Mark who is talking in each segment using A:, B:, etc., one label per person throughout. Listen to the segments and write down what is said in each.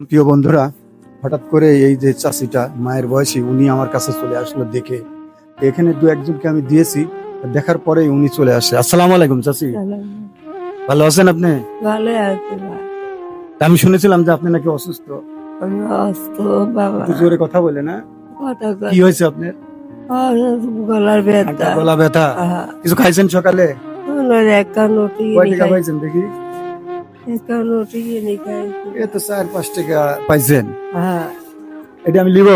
A: প্রিয় বন্ধুরা, হঠাৎ করে এই যে চাষিটা মায়ের বয়সী উনি আমার কাছে চলে আসলো দেখে। এখানে দু একজনকে আমি দিয়েছি, দেখার পরেই উনি চলে আসে। আসসালামু আলাইকুম চাচি, ভালো আছেন আপনি?
B: ভালো আছে
A: আমি শুনেছিলাম যে আপনি নাকি অসুস্থ।
B: আমি অস্ত বাবা
A: একটু জোরে কথা বলে না,
B: কথা
A: কি হয়েছে আপনার?
B: গলার ব্যথা
A: হাঁটা গলা ব্যথা। কিছু খাইছেন সকালে?
B: একান্নটি
A: কয় টাকা পাইছেন দেখি?
B: একান্নটি খাইছি
A: এ তো 4-5 টাকা পাইছেন।
B: হ্যাঁ
A: এটা আমি লিব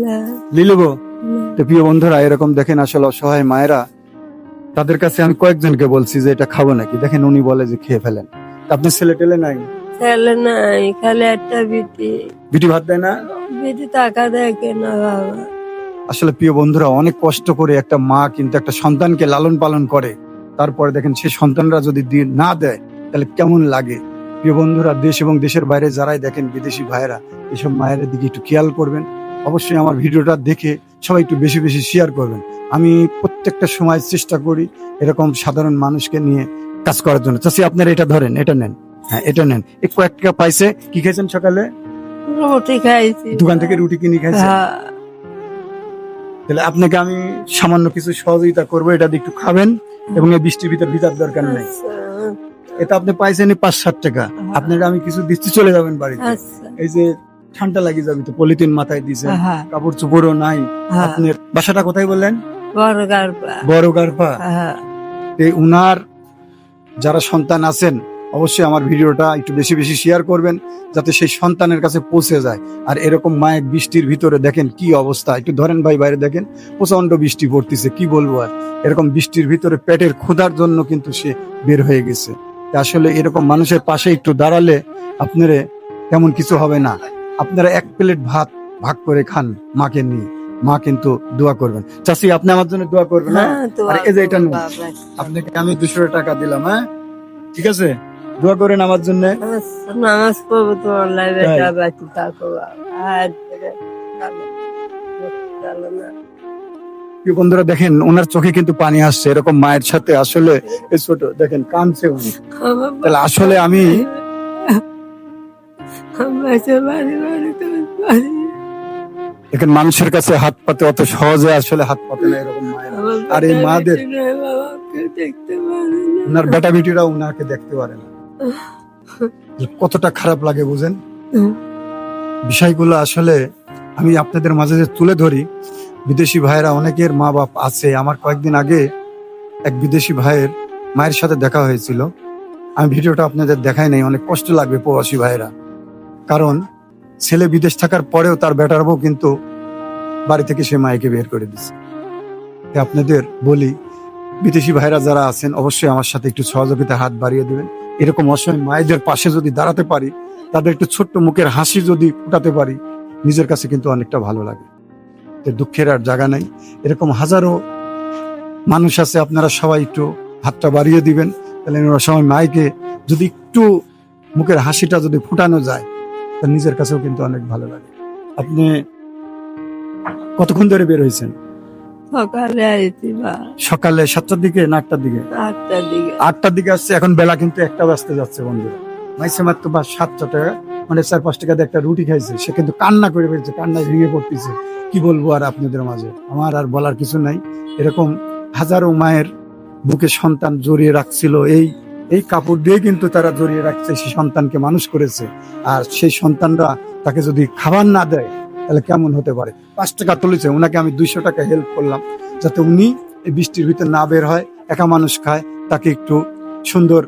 B: না,
A: লিলব।
B: না।
A: তো প্রিয় বন্ধুরা, এরকম দেখেন আসলে অসহায় মায়েরা, তাদের কাছে আমি কয়েকজনকে বলছি যে এটা খাবো নাকি, দেখেন উনি বলে যে খেয়ে ফেলেন। তা আপনি ছেলে টেলে নাই?
B: ছেলে নাই, খালি একটা বিটি।
A: বিটি ভাত দেয় না?
B: বিটি টাকা দেখে না বাবা।
A: আসলে প্রিয় বন্ধুরা, অনেক কষ্ট করে একটা মা কিন্তু একটা সন্তানকে লালন পালন করে, তারপরে দেখেন সেই সন্তানরা যদি না দেয় তাহলে কেমন লাগে। প্রিয় বন্ধুরা, দেশ এবং দেশের বাইরে যারাই দেখেন বিদেশি ভাইয়েরা, এসব মায়ের দিকে একটু খেয়াল করবেন। অবশ্যই আমার ভিডিওটা দেখে সবাই একটু বেশি বেশি শেয়ার করবেন। আমি প্রত্যেকটা সময় চেষ্টা করি এরকম সাধারণ মানুষকে নিয়ে কাজ করার জন্য। চাষি আপনারা এটা ধরেন, এটা নেন, হ্যাঁ এটা নেন। এই কয়েক টাকা পাইছে, কি খেয়েছেন সকালে?
B: রুটি খাইছি
A: দোকান থেকে রুটি কিনে খাইছেন?
B: হ্যাঁ।
A: তাহলে আপনাকে আমি সামান্য কিছু সহযোগিতা করবো, এটা দিয়ে একটু খাবেন এবং এই বৃষ্টির ভিতর ভিজার দরকার নেই।
B: আচ্ছা,
A: এটা আপনি পাইছেন 5-7 টাকা, আপনাকে আমি কিছু দিচ্ছি, চলে যাবেন বাড়িতে।
B: আচ্ছা।
A: এই যে ঠান্ডা লাগি যাবে তো, পলিথিন মাথায় দিয়েছেন,
B: হ্যাঁ,
A: কাপড় চোপড়ও নাই।
B: হ্যাঁ।
A: আপনার বাসাটা কোথায় বললেন?
B: বড় গারপা।
A: বড় গারপা।
B: হ্যাঁ,
A: উনার যারা সন্তান আছেন অবশ্যই আমার ভিডিওটা একটু বেশি বেশি শেয়ার করবেন, যাতে সেই সন্তানের কাছে পৌঁছে যায়। আর এরকম মায়ের বৃষ্টির ভিতরে দেখেন কি অবস্থা, একটু ধরেন ভাই, বাইরে দেখেন প্রচন্ড বৃষ্টি পড়তেছে, কি বলবো আর। এরকম বৃষ্টির ভিতরে পেটের ক্ষুধার জন্য কিন্তু সে বের হয়ে গেছে। আসলে এরকম মানুষের পাশে একটু দাঁড়ালে আপনারা তেমন কিছু হবে না। আপনারা এক প্লেট ভাত ভাগ করে খান মাকে নিয়ে, মা কিন্তু দোয়া করবেন। চাচি, আপনি আমার জন্য দোয়া করবেন। হ্যাঁ,
B: হ্যাঁ, তো
A: আর এই যে এটা নিন,
B: বাবা।
A: আপনাকে আমি 200 টাকা দিলাম। হ্যাঁ ঠিক আছে, দোয়া করেন আমার জন্য।
B: নামাজ পড়বো তোমার লাইভে
A: তাই।
B: বাকি থাকো আর
A: প্রিয় বন্ধুরা, দেখেন ওনার চোখে কিন্তু পানি আসছে, এরকম মায়ের সাথে আসলে এই ছোট দেখেন কাঁদছে উনি। তাহলে আসলে আমি দেখেন মানুষের কাছে হাত পাতে অত সহজে আসলে হাত পাতে না এরকম মায়ের। আর এই মাদের
B: দেখতে পারি না।
A: ওনার বেটা বেটিরা ওনাকে দেখতে পারে না, কতটা খারাপ লাগে বুঝেন। বিষয়গুলো আসলে আমি আপনাদের মাঝে যে তুলে ধরি, বিদেশি ভাইয়েরা অনেকের মা বাপ আছে। আমার কয়েকদিন আগে এক বিদেশি ভাইয়ের মায়ের সাথে দেখা হয়েছিল, আমি ভিডিওটা আপনাদের দেখাই নাই। অনেক কষ্ট লাগবে প্রবাসী ভাইয়েরা, কারণ ছেলে বিদেশ থাকার পরেও তার বেটার বউ কিন্তু বাড়ি থেকে সে মায়েকে বের করে দিচ্ছে। আপনাদের বলি, বিদেশি ভাইরা যারা আছেন অবশ্যই আমার সাথে একটু সহযোগিতা হাত বাড়িয়ে দিবেন। এরকম অসহায় মায়েদের পাশে যদি দাঁড়াতে পারি, তাদের একটু ছোট্ট মুখের হাসি যদি ফুটাতে পারি, নিজের কাছে কিন্তু অনেকটা ভালো লাগে। দুঃখের আর জায়গা নাই। এরকম হাজারো মানুষ আছে, আপনারা সবাই একটু হাতটা বাড়িয়ে দিবেন। তাহলে ওরা সবাই মাইকে যদি একটু মুখের হাসিটা যদি ফুটানো যায়, তা নিজের কাছেও কিন্তু অনেক ভালো লাগে। আপনি কতক্ষণ ধরে বের হয়েছেন?
B: সকালে আইছি বা
A: সকালে 7টার দিকে না 8টার দিকে?
B: 8টার দিকে।
A: 8টার দিকে আসছে, এখন বেলা কিন্তু 1টা বাজতে যাচ্ছে বন্ধুরা। মাইসে মাত্র বা 7 টাকা, মানে 4-5 টাকা দিয়ে একটা রুটি খাইছে, সে কিন্তু কান্না করে বেরোচ্ছে, কান্নায় ভেঙে পড়তেছে। কি বলবো আর আপনাদের মাঝে, আমার আর বলার কিছু নাই। এরকম হাজারো মায়ের বুকে সন্তান জড়িয়ে রাখছিল, এই কাপড় দিয়ে কিন্তু তারা জড়িয়ে রাখছে, সেই সন্তানকে মানুষ করেছে। আর সেই সন্তানরা তাকে যদি খাবার না দেয় তাহলে কেমন হতে পারে। 5 টাকা তুলেছে, ওনাকে আমি 200 টাকা হেল্প করলাম, যাতে উনি এই বৃষ্টির ভিতরে না বের হয়, একা মানুষ খায়, তাকে একটু সুন্দর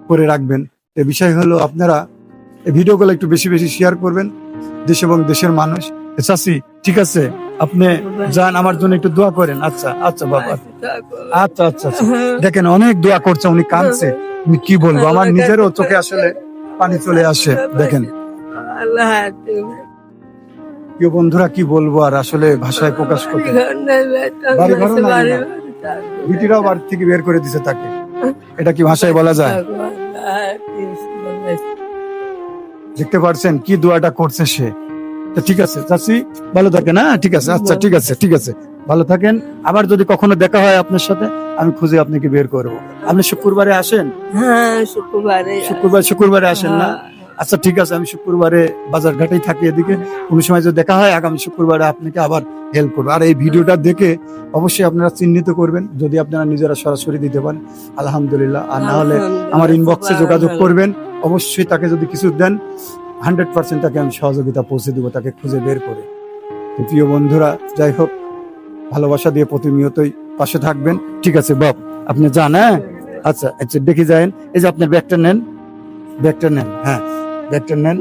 A: করে রাখবেন। এই বিষয় হলো, আপনারা এই ভিডিওগুলো একটু বেশি বেশি শেয়ার করবেন, দেশ এবং দেশের মানুষ। চাচি ঠিক আছে, আপনি যান, আমার জন্য একটু দোয়া করেন। আচ্ছা আচ্ছা বাবা, আচ্ছা আচ্ছা আচ্ছা। দেখেন অনেক দোয়া করছে, উনি কাঁদছে, আমি কি বলবো, আমার নিজেরও চোখে আসলে পানি চলে আসে। দেখেন
B: আল্লাহ হাফেজ।
A: প্রিয় বন্ধুরা, কি বলবো আর, আসলে ভাষায় প্রকাশ করতে। বাড়ি ঘরও নাই না, বিটিরাও বাড়ি থেকে বের করে দিছে তাকে, এটা কি ভাষায় বলা যায়? দেখতে পারছেন কি দোয়াটা করছে সে। তো ঠিক আছে চাচি, ভালো থাকেন। হ্যাঁ ঠিক আছে, আচ্ছা ঠিক আছে, ঠিক আছে, ভালো থাকেন। আবার যদি কখনো দেখা হয় আপনার সাথে, আমি খুঁজে আপনাকে বের করবো। আপনি শুক্রবারে আসেন?
B: হ্যাঁ, শুক্রবারে
A: শুক্রবারে আসেন না? আচ্ছা ঠিক আছে, আমি শুক্রবারে বাজার ঘাটেই থাকি এদিকে, কোনো সময় যদি দেখা হয় আগামী শুক্রবারে আপনাকে আবার হেল্প করবো। আর এই ভিডিওটা দেখে অবশ্যই আপনারা চিহ্নিত করবেন, যদি আপনারা নিজেরা সরাসরি দিতে পারেন আলহামদুলিল্লাহ, আর না হলে আমার ইনবক্সে যোগাযোগ করবেন। অবশ্যই তাকে যদি কিছু দেন 100% তাকে আমি সহযোগিতা পৌঁছে দিব, তাকে খুঁজে বের করে। তো প্রিয় বন্ধুরা, যাই হোক, ভালোবাসা দিয়ে প্রতিনিয়তই পাশে থাকবেন। ঠিক আছে বাপ, আপনি যান। হ্যাঁ আচ্ছা আচ্ছা, দেখে যান। এই যে আপনার ব্যাগটা নেন, ব্যাগটা নেন, হ্যাঁ ব্যাগটা নেন।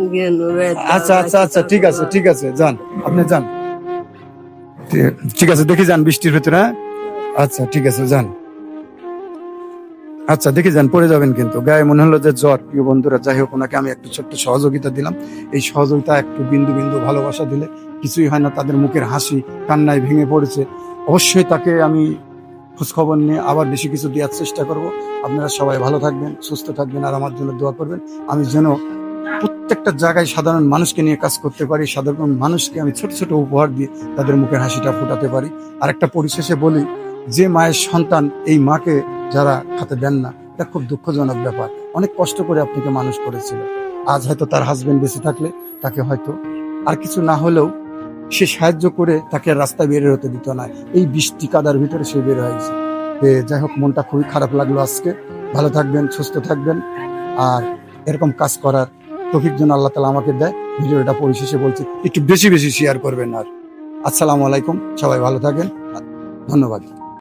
A: আচ্ছা আচ্ছা আচ্ছা, ঠিক আছে ঠিক আছে, যান আপনি যান। ঠিক আছে, দেখে যান বৃষ্টির ভিতরে। হ্যাঁ আচ্ছা ঠিক আছে, যান। আচ্ছা দেখে যান, পড়ে যাবেন কিন্তু, গায়ে মনে হলো যে জ্বর। প্রিয় বন্ধুরা, যাই হোক, ওনাকে আমি একটু ছোট্ট সহযোগিতা দিলাম। এই সহযোগিতা একটু বিন্দু বিন্দু ভালোবাসা দিলে কিছুই হয় না। তাদের মুখের হাসি কান্নায় ভেঙে পড়েছে। অবশ্যই তাকে আমি খোঁজখবর নিয়ে আবার বেশি কিছু দেওয়ার চেষ্টা করব। আপনারা সবাই ভালো থাকবেন, সুস্থ থাকবেন, আর আমার জন্য দোয়া করবেন। আমি যেন প্রত্যেকটা জায়গায় সাধারণ মানুষকে নিয়ে কাজ করতে পারি, সাধারণ মানুষকে আমি ছোট ছোট উপহার দিয়ে তাদের মুখের হাসিটা ফোটাতে পারি। আর একটা পরিশেষে বলি, যে মায়ের সন্তান এই মাকে যারা খাতে দেন না, এটা খুব দুঃখজনক ব্যাপার। অনেক কষ্ট করে আপনাকে মানুষ করেছিল। আজ হয়তো তার হাজবেন্ড বেঁচে থাকলে তাকে হয়তো আর কিছু না হলেও সে সাহায্য করে তাকে রাস্তায় বের হতে দিত না। এই বৃষ্টি কাদার ভিতরে সে বের হয়েছে। যাই হোক, মনটা খুবই খারাপ লাগলো আজকে। ভালো থাকবেন, সুস্থ থাকবেন, আর এরকম কাজ করার তৌফিক যেন আল্লাহ তাআলা আমাকে দেয়। ভিডিওটা পরিশেষে বলছি, একটু বেশি বেশি শেয়ার করবেন। আর আসসালামু আলাইকুম, সবাই ভালো থাকেন, ধন্যবাদ।